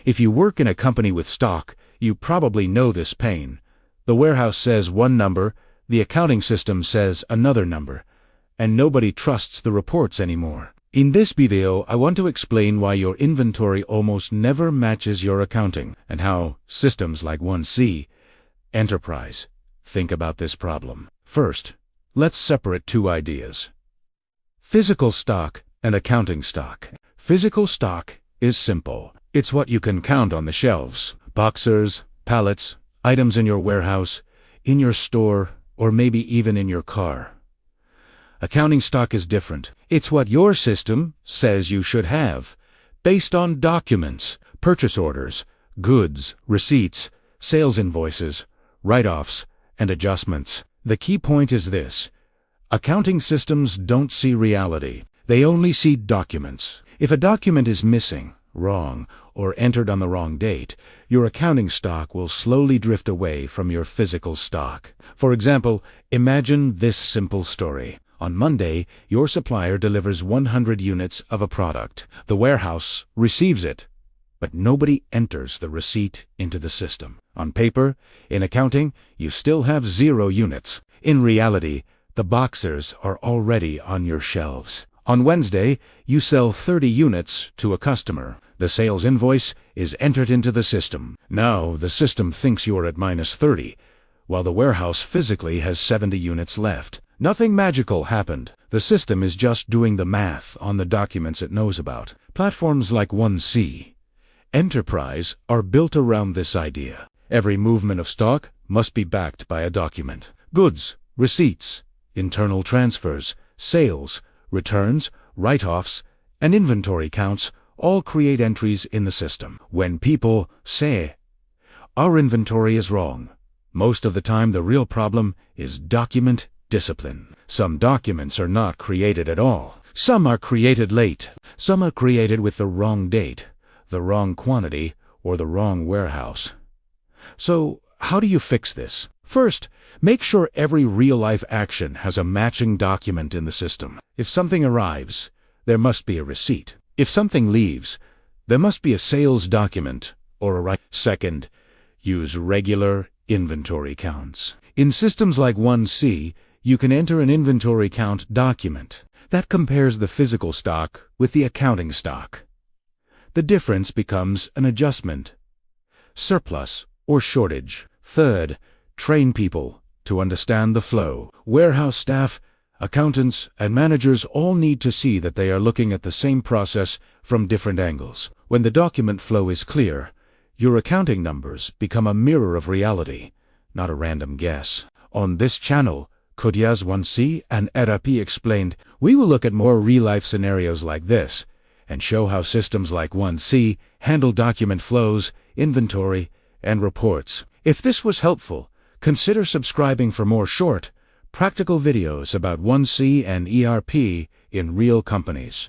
If you work in a company with stock, you probably know this pain. The warehouse says one number, the accounting system says another number, and nobody trusts the reports anymore. In this video, I want to explain why your inventory almost never matches your accounting, and how systems like 1C, Enterprise, think about this problem. First, let's separate two ideas: physical stock and accounting stock. Physical stock is simple. It's what you can count on the shelves: boxers, pallets, items in your warehouse, in your store, or maybe even in your car. Accounting stock is different. It's what your system says you should have, based on documents, purchase orders, goods, receipts, sales invoices, write-offs, and adjustments. The key point is this: accounting systems don't see reality. They only see documents. If a document is missing, wrong, or entered on the wrong date, your accounting stock will slowly drift away from your physical stock. For example, imagine this simple story. On Monday, your supplier delivers 100 units of a product. The warehouse receives it, but nobody enters the receipt into the system. On paper, in accounting, you still have 0 units. In reality, the boxers are already on your shelves. On Wednesday, you sell 30 units to a customer. The sales invoice is entered into the system. Now, the system thinks you're at -30, while the warehouse physically has 70 units left. Nothing magical happened. The system is just doing the math on the documents it knows about. Platforms like 1C, Enterprise, are built around this idea. Every movement of stock must be backed by a document. Goods, receipts, internal transfers, sales, returns, write-offs, and inventory counts all create entries in the system. When people say, "Our inventory is wrong," most of the time the real problem is document discipline. Some documents are not created at all. Some are created late. Some are created with the wrong date, the wrong quantity, or the wrong warehouse. So, how do you fix this? First, make sure every real-life action has a matching document in the system. If something arrives, there must be a receipt. If something leaves, there must be a sales document or a write. Second, use regular inventory counts. In systems like 1C, you can enter an inventory count document that compares the physical stock with the accounting stock. The difference becomes an adjustment, surplus, or shortage. Third, train people to understand the flow. Warehouse staff, accountants, and managers all need to see that they are looking at the same process from different angles. When the document flow is clear, your accounting numbers become a mirror of reality, not a random guess. On this channel, KodYaz 1C and ERP Explained, we will look at more real-life scenarios like this and show how systems like 1C handle document flows, inventory, and reports. If this was helpful, consider subscribing for more short, practical videos about 1C and ERP in real companies.